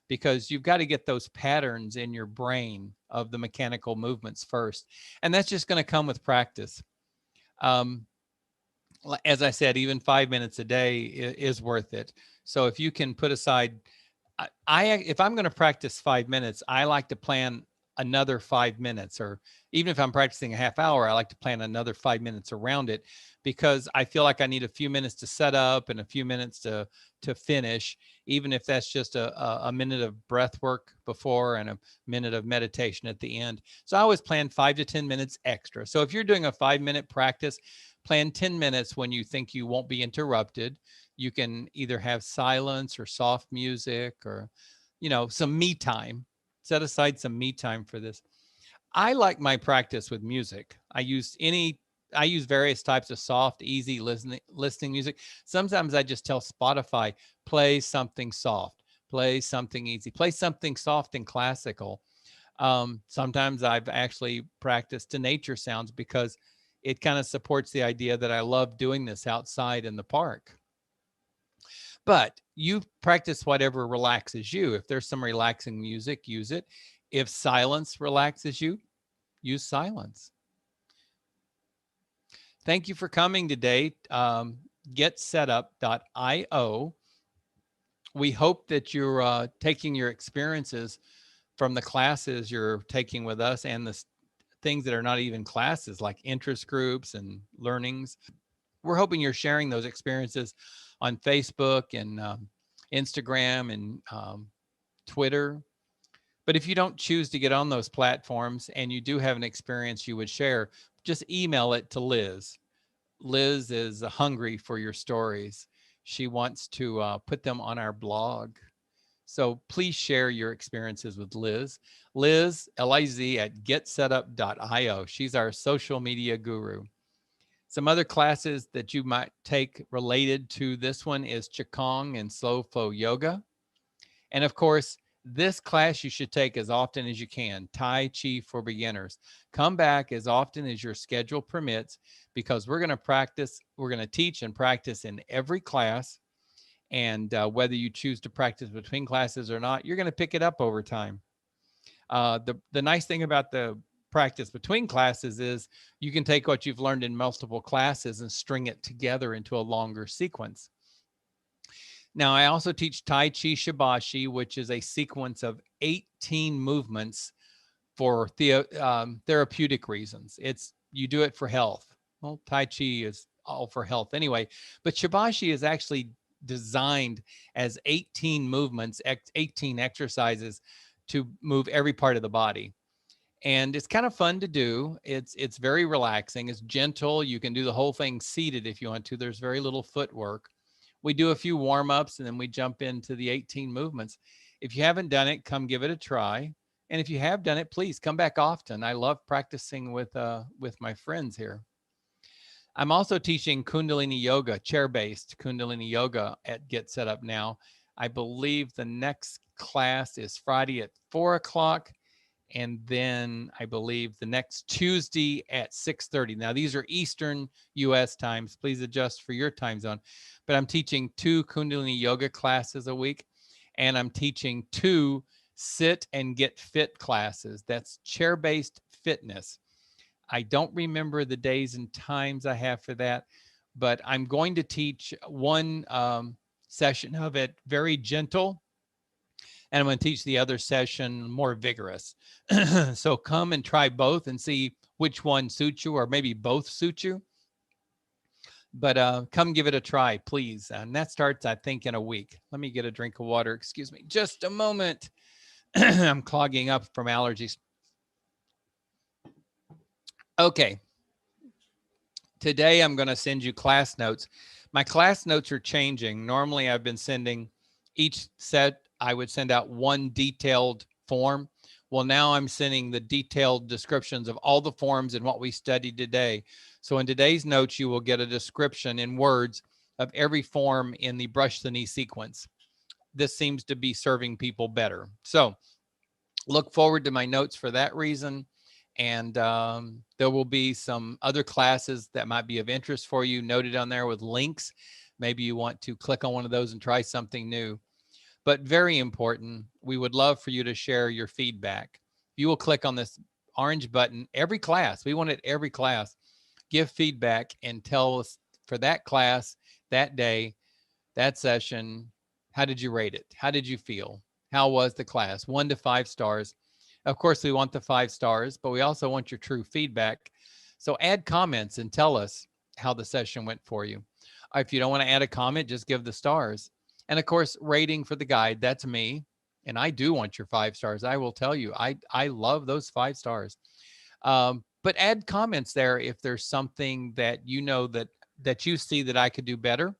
Speaker 1: because you've got to get those patterns in your brain of the mechanical movements first. And that's just going to come with practice. As I said, even 5 minutes a day is worth it. So if you can put aside, if I'm going to practice 5 minutes, I like to plan another 5 minutes, or even if I'm practicing a half hour, I like to plan another 5 minutes around it, because I feel like I need a few minutes to set up and a few minutes to finish, even if that's just a minute of breath work before and a minute of meditation at the end. So I always plan 5 to 10 minutes extra. So if you're doing a 5-minute practice, plan 10 minutes when you think you won't be interrupted. You can either have silence or soft music or, some me time. Set aside some me time for this. I like my practice with music. I use various types of soft, easy listening music. Sometimes I just tell Spotify, play something soft, play something easy, play something soft and classical. Sometimes I've actually practiced to nature sounds because it kind of supports the idea that I love doing this outside in the park. But you practice whatever relaxes you. If there's some relaxing music, use it. If silence relaxes you, use silence. Thank you for coming today. GetSetup.io. We hope that you're taking your experiences from the classes you're taking with us and the things that are not even classes, like interest groups and learnings. We're hoping you're sharing those experiences on Facebook and Instagram and Twitter. But if you don't choose to get on those platforms and you do have an experience you would share, just email it to Liz. Liz is hungry for your stories. She wants to put them on our blog. So please share your experiences with Liz. Liz, L-I-Z, at getsetup.io. She's our social media guru. Some other classes that you might take related to this one is Qigong and Slow Flow Yoga. And of course, this class you should take as often as you can, Tai Chi for beginners. Come back as often as your schedule permits, because we're going to teach and practice in every class. And whether you choose to practice between classes or not, you're going to pick it up over time. The nice thing about the practice between classes is you can take what you've learned in multiple classes and string it together into a longer sequence. Now, I also teach Tai Chi Shibashi, which is a sequence of 18 movements for therapeutic reasons. You do it for health. Well, Tai Chi is all for health anyway, but Shibashi is actually designed as 18 movements, 18 exercises to move every part of the body. And it's kind of fun to do. It's very relaxing. It's gentle. You can do the whole thing seated if you want to. There's very little footwork. We do a few warm-ups and then we jump into the 18 movements. If you haven't done it, come give it a try. And if you have done it, please come back often. I love practicing with my friends here. I'm also teaching Kundalini Yoga, chair-based Kundalini Yoga at Get Set Up Now. I believe the next class is Friday at 4 o'clock. And then I believe the next Tuesday at 6:30. Now, these are Eastern US times. Please adjust for your time zone. But I'm teaching 2 Kundalini Yoga classes a week. And I'm teaching 2 Sit and Get Fit classes. That's chair-based fitness. I don't remember the days and times I have for that, but I'm going to teach one session of it very gentle, and I'm going to teach the other session more vigorous. So come and try both and see which one suits you, or maybe both suit you. But come give it a try, please. And that starts, I think, in a week. Let me get a drink of water. Excuse me just a moment. I'm clogging up from allergies. Okay. Today, I'm going to send you class notes. My class notes are changing. Normally, I've been sending each set, I would send out one detailed form. Well, now I'm sending the detailed descriptions of all the forms and what we studied today. So in today's notes, you will get a description in words of every form in the brush the knee sequence. This seems to be serving people better. So look forward to my notes for that reason. And there will be some other classes that might be of interest for you noted on there with links. Maybe you want to click on one of those and try something new. But very important, we would love for you to share your feedback. You will click on this orange button every class. We want it every class. Give feedback and tell us for that class, that day, that session, how did you rate it? How did you feel? How was the class? 1 to 5 stars. Of course, we want the 5 stars, but we also want your true feedback. So add comments and tell us how the session went for you. If you don't want to add a comment, just give the stars. And of course, rating for the guide, that's me. And I do want your 5 stars. I will tell you, I love those 5 stars. But add comments there if there's something that you know that you see that I could do better.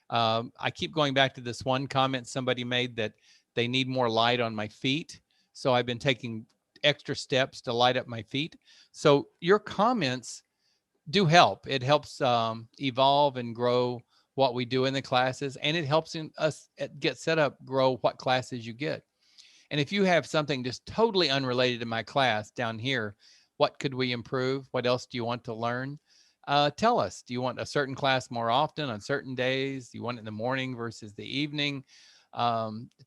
Speaker 1: I keep going back to this one comment somebody made that they need more light on my feet. So I've been taking extra steps to light up my feet. So your comments do help. It helps evolve and grow what we do in the classes, and it helps us Get Set Up grow what classes you get. And if you have something just totally unrelated to my class down here, what could we improve? What else do you want to learn? Tell us. Do you want a certain class more often on certain days? Do you want it in the morning versus the evening?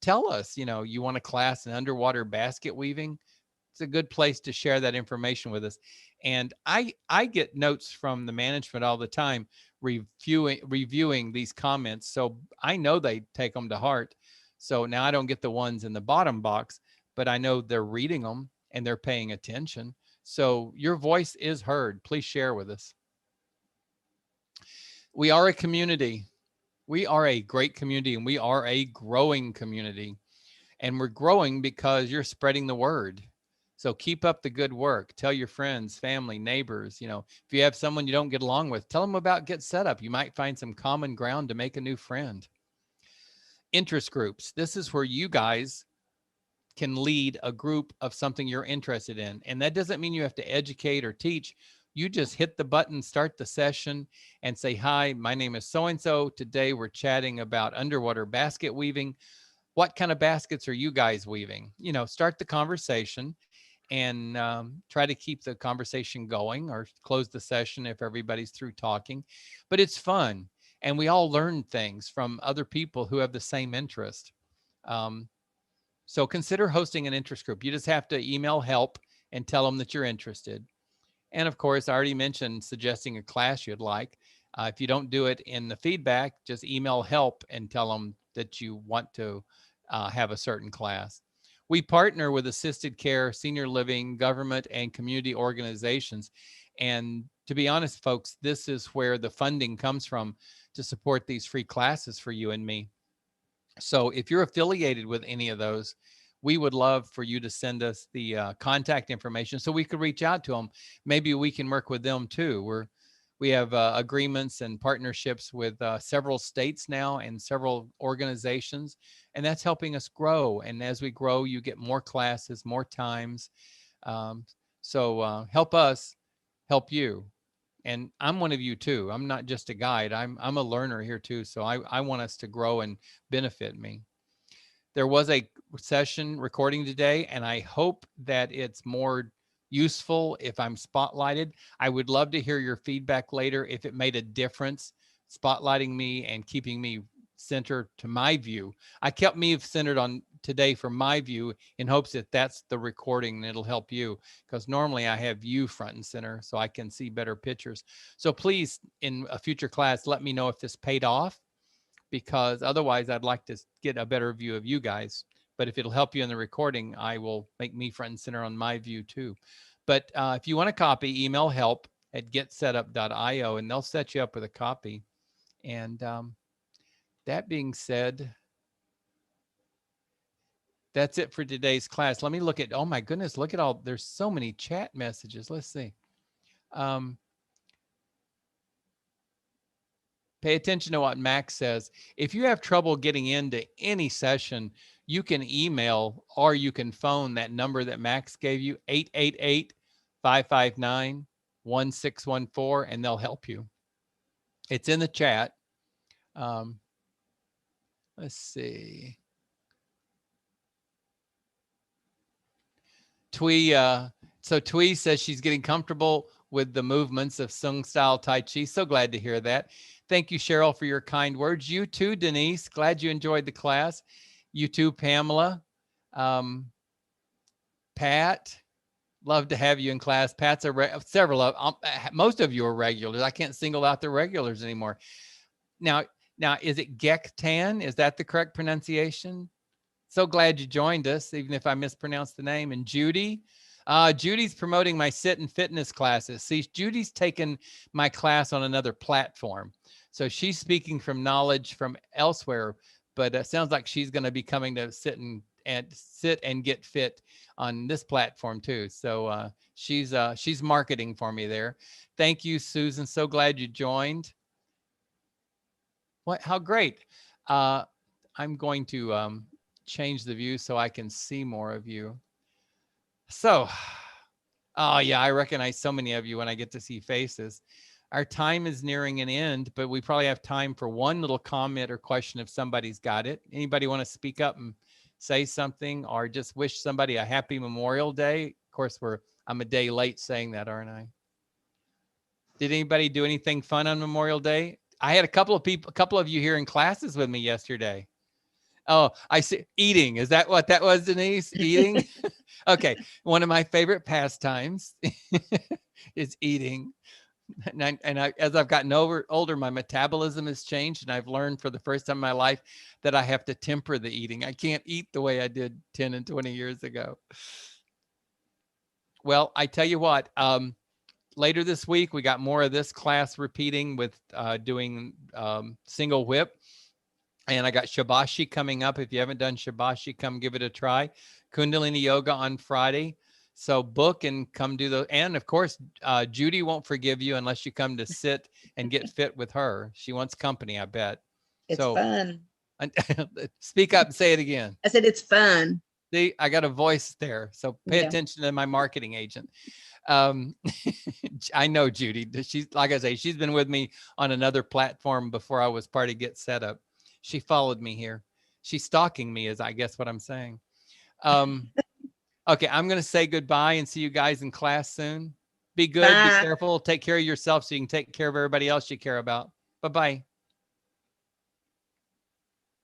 Speaker 1: Tell us, you want a class in underwater basket weaving? It's a good place to share that information with us. And I get notes from the management all the time reviewing these comments. So I know they take them to heart. So now I don't get the ones in the bottom box, but I know they're reading them and they're paying attention. So your voice is heard. Please share with us. We are a community. We are a great community, and we are a growing community. And we're growing because you're spreading the word. So keep up the good work. Tell your friends, family, neighbors. If you have someone you don't get along with, tell them about Get Set Up. You might find some common ground to make a new friend. interest groups. This is where you guys can lead a group of something you're interested in. And that doesn't mean you have to educate or teach. You just hit the button, start the session, and say, hi, my name is so-and-so. Today we're chatting about underwater basket weaving. What kind of baskets are you guys weaving? You know, start the conversation and try to keep the conversation going, or close the session if everybody's through talking. But it's fun. And we all learn things from other people who have the same interest. So consider hosting an interest group. You just have to email help and tell them that you're interested. And of course, I already mentioned suggesting a class you'd like. If you don't do it in the feedback, just email help and tell them that you want to have a certain class. We partner with assisted care, senior living, government, and community organizations. And to be honest, folks, this is where the funding comes from to support these free classes for you and me. So if you're affiliated with any of those, we would love for you to send us the contact information so we could reach out to them. Maybe we can work with them too. We have agreements and partnerships with several states now and several organizations, and that's helping us grow. And as we grow, you get more classes, more times. So help us help you. And I'm one of you too. I'm not just a guide. I'm a learner here too. So I want us to grow and benefit me. There was a session recording today, and I hope that it's more useful if I'm spotlighted. I would love to hear your feedback later if it made a difference, spotlighting me and keeping me centered to my view. I kept me centered on today from my view in hopes that that's the recording and it'll help you, because normally I have you front and center so I can see better pictures. So please, in a future class, let me know if this paid off, because otherwise I'd like to get a better view of you guys. But if it'll help you in the recording, I will make me front and center on my view too. But if you want a copy, email help@getsetup.io and they'll set you up with a copy. And that being said, that's it for today's class. Let me look at, oh my goodness, look at all, there's so many chat messages. Let's see. Pay attention to what Max says. If you have trouble getting into any session, you can email or you can phone that number that Max gave you, 888-559-1614, and they'll help you. It's in the chat. Let's see. So Twee says she's getting comfortable with the movements of Sung style Tai Chi. So glad to hear that. Thank you, Cheryl, for your kind words. You too, Denise. Glad you enjoyed the class. You too, Pamela. Pat, love to have you in class. Pat's several of most of you are regulars. I can't single out the regulars anymore. Now, is it Gek Tan? Is that the correct pronunciation? So glad you joined us, even if I mispronounced the name. And Judy, Judy's promoting my sit and fitness classes. See, Judy's taken my class on another platform. So she's speaking from knowledge from elsewhere, but it sounds like she's going to be coming to sit and get fit on this platform too. So she's marketing for me there. Thank you, Susan. So glad you joined. What? How great. I'm going to change the view so I can see more of you. So, oh yeah, I recognize so many of you when I get to see faces. Our time is nearing an end, but we probably have time for one little comment or question if somebody's got it. Anybody want to speak up and say something, or just wish somebody a happy Memorial Day? Of course, I'm a day late saying that, aren't I? Did anybody do anything fun on Memorial Day? I had a couple of you here in classes with me yesterday. Oh, I see. Eating. Is that what that was, Denise? Eating? Okay. One of my favorite pastimes is eating. And as I've gotten older, my metabolism has changed, and I've learned for the first time in my life that I have to temper the eating. I can't eat the way I did 10 and 20 years ago. Well, I tell you what, later this week, we got more of this class repeating with doing single whip. And I got Shibashi coming up. If you haven't done Shibashi, come give it a try. Kundalini Yoga on Friday. So book and come do those. And of course, Judy won't forgive you unless you come to sit and get fit with her. She wants company, I bet.
Speaker 7: It's fun.
Speaker 1: Speak up and say it again.
Speaker 5: I said it's fun.
Speaker 1: See, I got a voice there. So pay
Speaker 5: Yeah.
Speaker 1: attention to my marketing agent. I know Judy. She's, like I say, she's been with me on another platform before I was part of Get Set Up. She followed me here. She's stalking me, is I guess what I'm saying. Okay, I'm going to say goodbye and see you guys in class soon. Be good,
Speaker 5: Bye.
Speaker 1: be careful, take care of yourself so you can take care of everybody else you care about. Bye-bye.